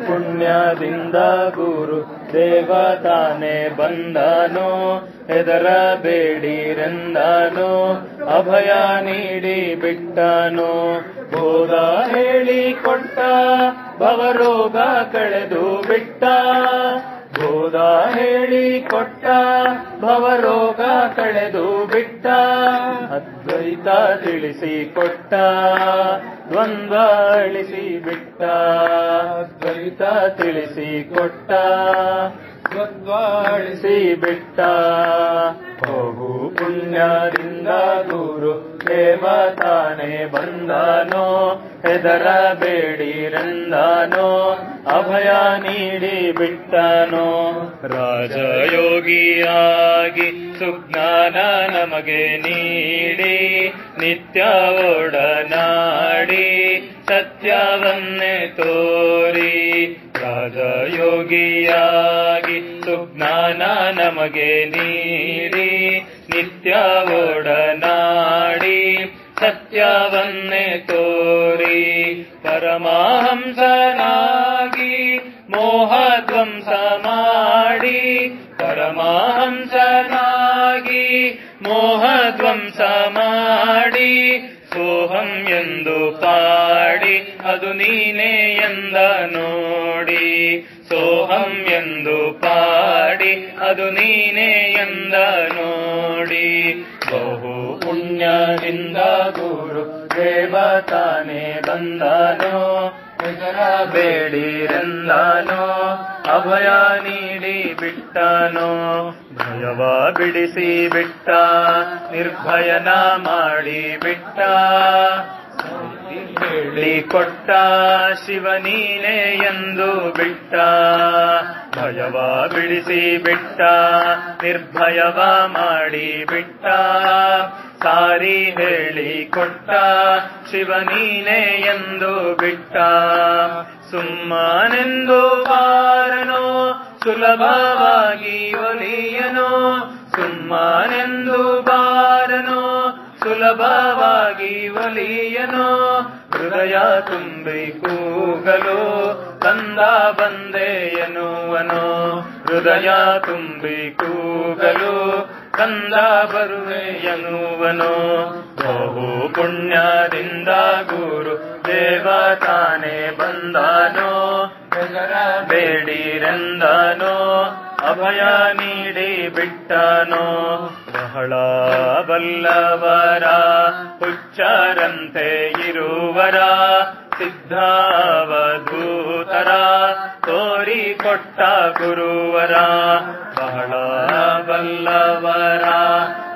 ಪುಣ್ಯದಿಂದ ಗುರು ದೇವತಾನೆ ಬಂದನೋ, ಹೆದರಬೇಡಿರೆಂದನೋ, ಅಭಯ ನೀಡಿ ಬಿಟ್ಟನೋ. ಬೋಧ ಹೇಳಿ ಕೊಟ್ಟ, ಭವರೋಗ ಕಳೆದು ಬಿಟ್ಟ. ಬೋಧ ಹೇಳಿ ಕೊಟ್ಟ, ಭವರೋಗ ಕಳೆದು ಬಿಟ್ಟ. ಅದ್ವೈತ ತಿಳಿಸಿ ಕೊಟ್ಟ, ದ್ವಂದ್ವ ಅಳಿಸಿ ಬಿಟ್ಟ. ಅದ್ವೈತ ತಿಳಿಸಿ ಕೊಟ್ಟ, ದ್ವಂದ್ವ ಅಳಿಸಿ ಬಿಟ್ಟ. ಬಹು ಪುಣ್ಯದಿಂದ ಗುರು ದೇವತಾನೆ ಬಂದನೋ, ಹೆದರಬೇಡಿರೆಂದನೋ, ಅಭಯ ನೀಡಿ ಬಿಟ್ಟನೋ. ರಾಜಯೋಗಿಯಾಗಿ ಸುಜ್ಞಾನ ನಮಗೆ ನೀಡಿ, ನಿತ್ಯ ಒಡನಾಡಿ ಸತ್ಯವನ್ನೇ ತೋರಿ. ರಾಜಯೋಗಿಯಾಗಿ ಸುಜ್ಞಾನ ನಮಗೆ ನೀಡಿ, ನಿತ್ಯ ಒಡನಾಡಿ ಸತ್ಯವನ್ನೇ ತೋರಿ. ಪರಮಹಂಸನಾಗಿ ಮೋಹಧ್ವಂಸ ಮಾಡಿ, ಪರಮಹಂಸನಾಗಿ ಮೋಹಧ್ವಂಸ ಮಾಡಿ. ಸೋಹಂ ಎಂದು ಪಾಡಿ, ಅದು ನೀನೇ ಎಂದ ನೋಡಿ. ಸೋಹಂ ಎಂದು ಪಾಡಿ, ಅದು ನೀನೇ ಎಂದ ನೋಡಿ. ಬಹು ಪುಣ್ಯದಿಂದ ಗುರು ದೇವತಾನೆ ಬಂದನೋ, ಹೆದರಬೇಡಿರೆಂದನೋ, ಅಭಯ ನೀಡಿ ಬಿಟ್ಟನೋ. ಭಯವ ಬಿಡಿಸಿ ಬಿಟ್ಟ, ನಿರ್ಭಯನ ಮಾಡಿ ಬಿಟ್ಟ. ಹೇಳಿ ಕೊಟ್ಟ, ಶಿವ ನೀನೇ ಎಂದು ಬಿಟ್ಟ. ಭಯವ ಬಿಡಿಸಿ ಬಿಟ್ಟ, ನಿರ್ಭಯವ ಮಾಡಿ ಬಿಟ್ಟ. ಸಾರಿ ಹೇಳಿ ಕೊಟ್ಟ, ಶಿವ ನೀನೇ ಎಂದು ಬಿಟ್ಟ. ಸುಮ್ಮನೆಂದು ಬಾರನೋ, ಸುಲಭವಾಗಿ ಒಲಿಯನೋ. ಸುಮ್ಮನೆಂದು ಬಾರನೋ, ಸುಲಭವಾಗಿ ಒಲಿಯನೋ. ಹೃದಯ ತುಂಬಿ ಕೂಗಲು ಕಂದ ಬಂದೆ ಎನ್ನುವನೋ. ಹೃದಯ ತುಂಬಿ ಕೂಗಲು ಕಂದ ಬರುವೆ ಎನ್ನುವನೋ. ಬಹು ಪುಣ್ಯದಿಂದ ಗುರು ದೇವತಾನೆ ಬಂದನೋ, ಹೆದರಬೇಡಿರೆಂದನೋ, ಅಭಯ ನೀಡಿ ಬಿಟ್ಟನೋ. ಬಹಳ ಬಲ್ಲವರ ಹುಚ್ಚರಂತೆ ಇರುವರ, ಸಿದ್ಧಾವಧೂತರ ತೋರಿ ಕೊಟ್ಟ ಗುರುವರ. ಬಹಳ ಬಲ್ಲವರ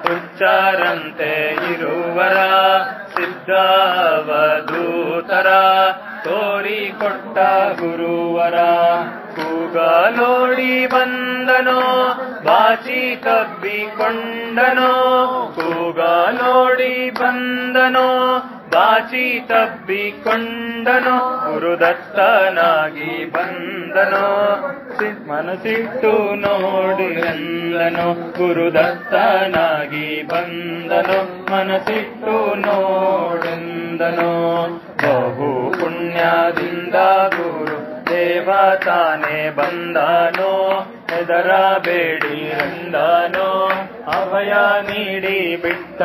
ಹುಚ್ಚರಂತೆ ಇರುವರ, ಸಿದ್ಧಾವಧೂತರ ತೋರಿ ಕೊಟ್ಟ ಗುರುವರ. ಕೂಗಲೋಡಿ ಬಂದನೋ, ಬಾಚಿ ತಬ್ಬಿಕೊಂಡನೋ. ಕೂಗಲೋಡಿ ಬಂದನೋ, ಬಾಚಿ ತಬ್ಬಿಕೊಂಡನೋ. ಗುರುದತ್ತನಾಗಿ ಬಂದನೋ, ಮನಸ್ಸಿಟ್ಟು ನೋಡಿರೆಂದನೋ. ಗುರುದತ್ತನಾಗಿ ಬಂದನೋ, ಮನಸ್ಸಿಟ್ಟು ನೋಡೆಂದನೋ. ಬಹು ಪುಣ್ಯದಿಂದ ಗುರು ದೇವತಾನೆ ಬಂದನೋ, ಹೆದರಬೇಡಿರೆಂದನೋ, ಅಭಯ ನೀಡಿ ಬಿಟ್ಟ.